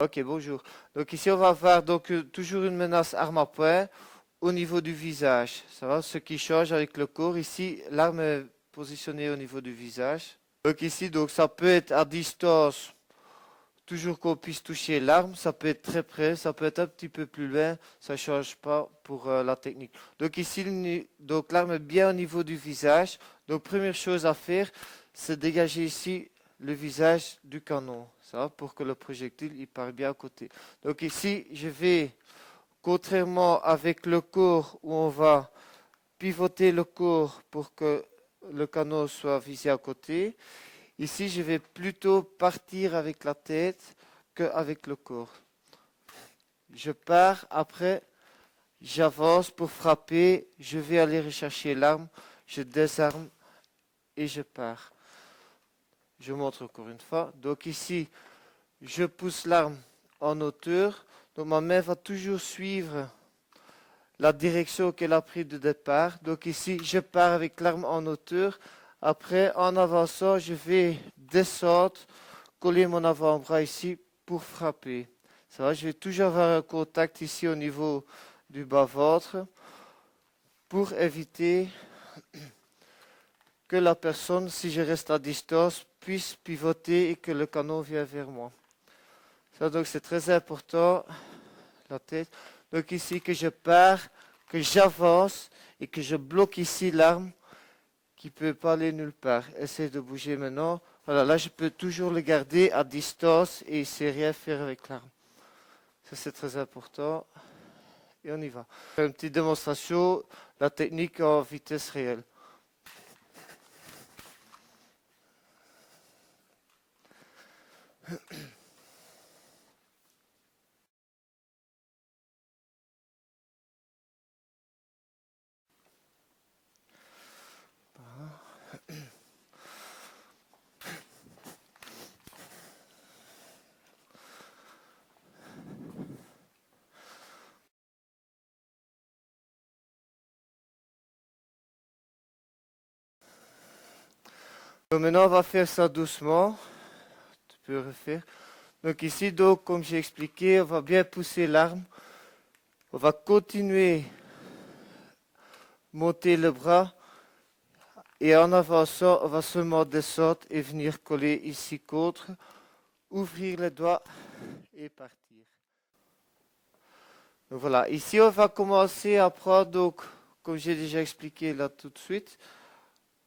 Ok, bonjour. Donc ici, on va avoir donc toujours une menace arme à poing au niveau du visage. Ça va, ce qui change avec le corps. Ici, l'arme est positionnée au niveau du visage. Donc ici, donc ça peut être à distance, toujours qu'on puisse toucher l'arme. Ça peut être très près, ça peut être un petit peu plus loin. Ça change pas pour la technique. Donc ici, donc l'arme est bien au niveau du visage. Donc première chose à faire, c'est dégager ici le visage du canon. Ça va, pour que le projectile il part bien à côté. Donc ici, je vais, contrairement avec le corps où on va pivoter le corps pour que le canon soit visé à côté, ici je vais plutôt partir avec la tête qu'avec le corps. Je pars, après j'avance pour frapper, je vais aller rechercher l'arme, je désarme et je pars. Je montre encore une fois. Donc ici, je pousse l'arme en hauteur. Donc ma main va toujours suivre la direction qu'elle a pris de départ. Donc ici, je pars avec l'arme en hauteur. Après, en avançant, je vais descendre, coller mon avant-bras ici pour frapper. Ça va, je vais toujours avoir un contact ici au niveau du bas-ventre pour éviter que la personne, si je reste à distance, puisse pivoter et que le canon vienne vers moi. Ça, donc c'est très important, la tête. Donc ici que je pars, que j'avance et que je bloque ici l'arme qui ne peut pas aller nulle part. Essaye de bouger maintenant. Voilà, là je peux toujours le garder à distance et il ne sait rien faire avec l'arme. Ça c'est très important. Et on y va. Une petite démonstration, la technique en vitesse réelle. Donc maintenant on va faire ça doucement. Tu peux refaire. Donc ici, donc, comme j'ai expliqué, on va bien pousser l'arme. On va continuer monter le bras. Et en avançant, on va seulement descendre et venir coller ici contre. Ouvrir les doigts et partir. Donc voilà, ici on va commencer à prendre, donc, comme j'ai déjà expliqué là tout de suite,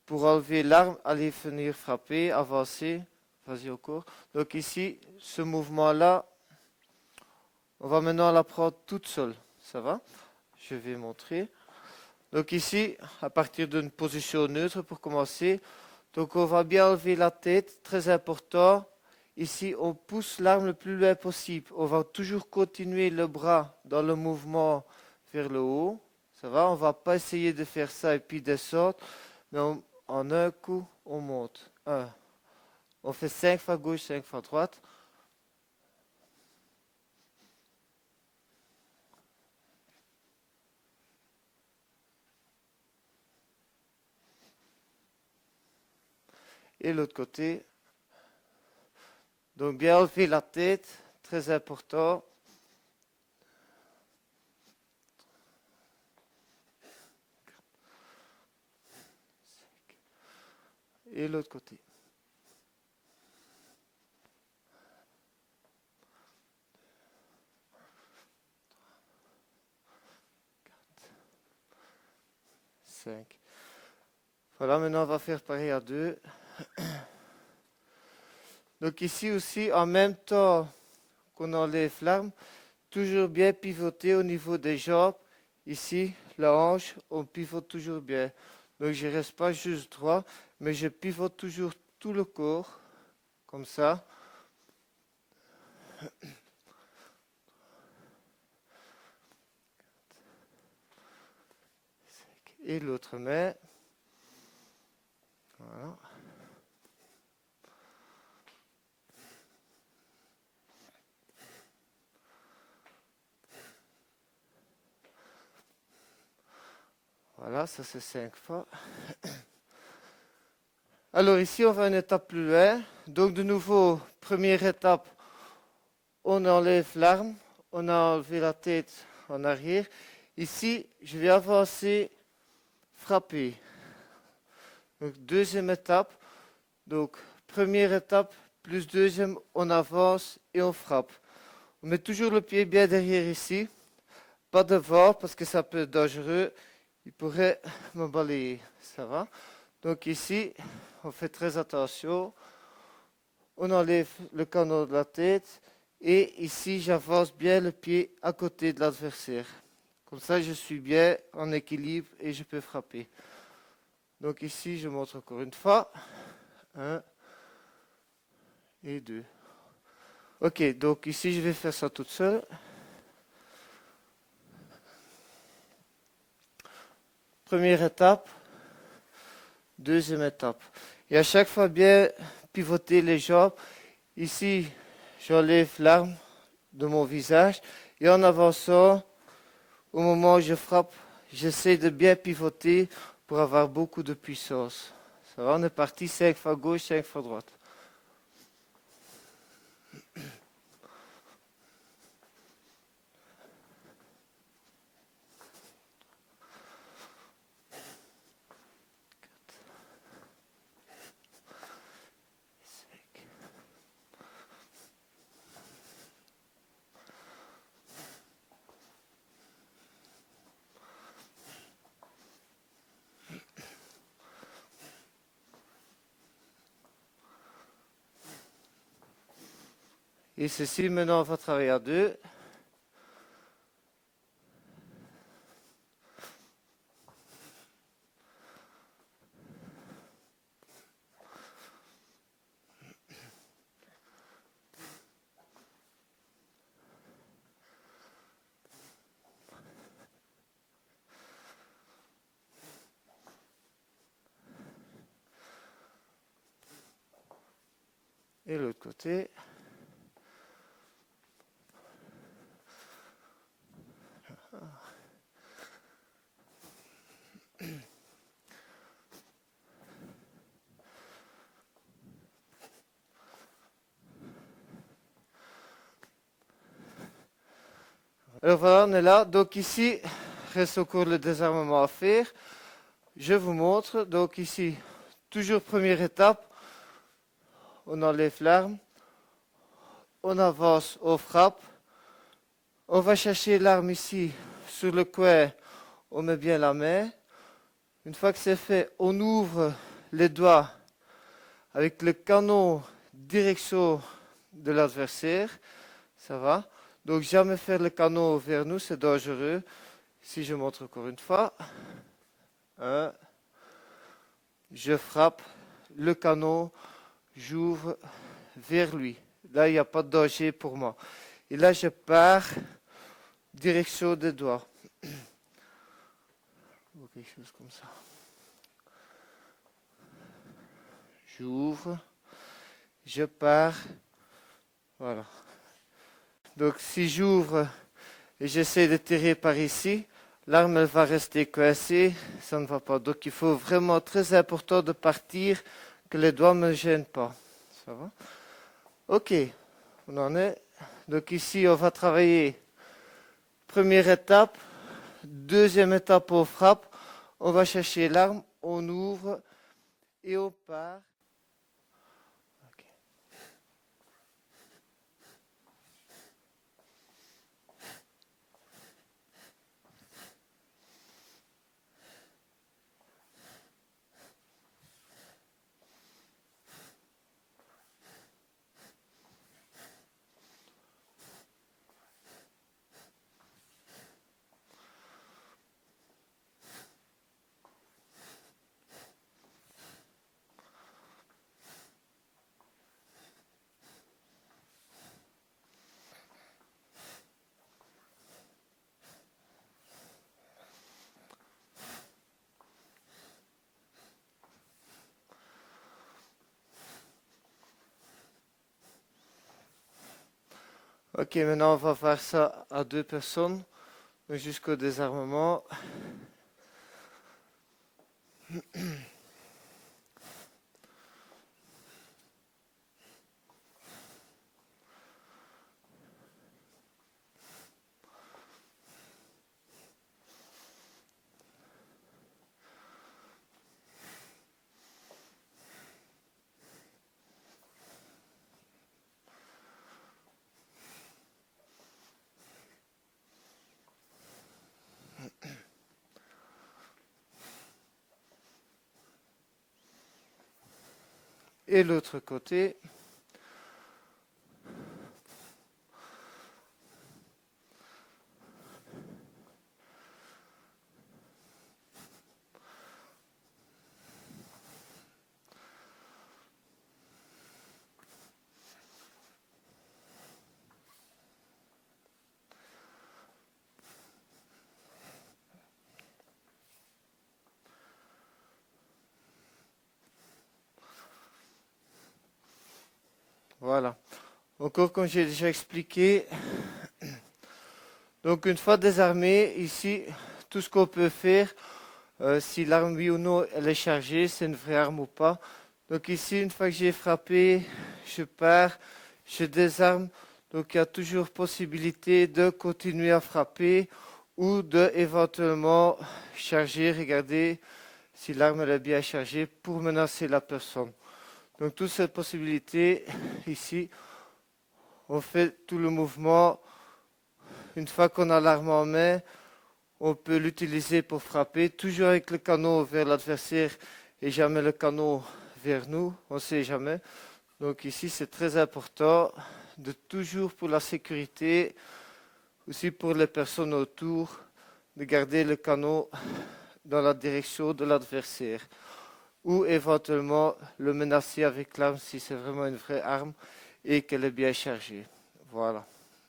pour enlever l'arme, aller venir frapper, avancer. Vas-y encore. Donc ici, ce mouvement-là, on va maintenant la prendre toute seule. Ça va? Je vais montrer. Donc ici, à partir d'une position neutre pour commencer. Donc on va bien enlever la tête, très important. Ici, on pousse l'arme le plus loin possible. On va toujours continuer le bras dans le mouvement vers le haut. Ça va? On va pas essayer de faire ça et puis descendre. Mais en un coup, on monte. Un. On fait 5 fois gauche, 5 fois droite. Et l'autre côté. Donc bien enlever la tête, très important. Et l'autre côté. Cinq. Voilà, maintenant on va faire pareil à deux. Donc ici aussi, en même temps qu'on enlève l'arme, toujours bien pivoter au niveau des jambes. Ici, la hanche, on pivote toujours bien. Donc je ne reste pas juste droit, mais je pivote toujours tout le corps, comme ça. Et l'autre main. Voilà. Voilà, ça c'est 5 fois. Alors ici, on va une étape plus loin. Donc de nouveau, première étape, on enlève l'arme, on a enlevé la tête en arrière. Ici, je vais avancer, frapper. Donc, deuxième étape. Donc, première étape, plus deuxième, on avance et on frappe. On met toujours le pied bien derrière ici. Pas devant parce que ça peut être dangereux. Il pourrait me balayer. Ça va? Donc ici, on fait très attention. On enlève le canon de la tête. Et ici, j'avance bien le pied à côté de l'adversaire. Comme ça, je suis bien en équilibre et je peux frapper. Donc ici, je montre encore une fois. 1 et 2. Ok, donc ici, je vais faire ça toute seule. Première étape. Deuxième étape. Et à chaque fois, bien pivoter les jambes. Ici, j'enlève l'arme de mon visage. Et en avançant, au moment où je frappe, j'essaie de bien pivoter pour avoir beaucoup de puissance. Ça va, on est parti 5 fois gauche, 5 fois droite. Et ceci, maintenant, on va travailler à deux. Et l'autre côté. Alors voilà, on est là. Donc ici, reste encore le désarmement à faire. Je vous montre. Donc ici, toujours première étape. On enlève l'arme. On avance, on frappe. On va chercher l'arme ici, sur le coin. On met bien la main. Une fois que c'est fait, on ouvre les doigts avec le canon direction de l'adversaire. Ça va? Donc jamais faire le canon vers nous, c'est dangereux. Si je montre encore une fois. 1. Je frappe le canon, j'ouvre vers lui. Là, il n'y a pas de danger pour moi. Et là, je pars direction des doigts. Ou quelque chose comme ça. J'ouvre, je pars. Voilà. Donc si j'ouvre et j'essaie de tirer par ici, l'arme elle va rester coincée, ça ne va pas. Donc il faut vraiment très important de partir, que les doigts ne me gênent pas. Ça va? Ok, on en est. Donc ici on va travailler première étape, deuxième étape on frappe, on va chercher l'arme, on ouvre et on part. Ok. Ok, maintenant on va faire ça à deux personnes, jusqu'au désarmement. et l'autre côté. Voilà. Encore comme j'ai déjà expliqué, donc une fois désarmé, ici, tout ce qu'on peut faire, si l'arme oui ou non elle est chargée, c'est une vraie arme ou pas. Donc ici, une fois que j'ai frappé, je pars, je désarme. Donc il y a toujours possibilité de continuer à frapper ou de éventuellement charger, regarder si l'arme elle est bien chargée pour menacer la personne. Donc toute cette possibilité ici, on fait tout le mouvement. Une fois qu'on a l'arme en main, on peut l'utiliser pour frapper, toujours avec le canon vers l'adversaire et jamais le canon vers nous, on ne sait jamais. Donc ici, c'est très important de toujours pour la sécurité, aussi pour les personnes autour, de garder le canon dans la direction de l'adversaire. Ou éventuellement le menacer avec l'arme si c'est vraiment une vraie arme et qu'elle est bien chargée. Voilà.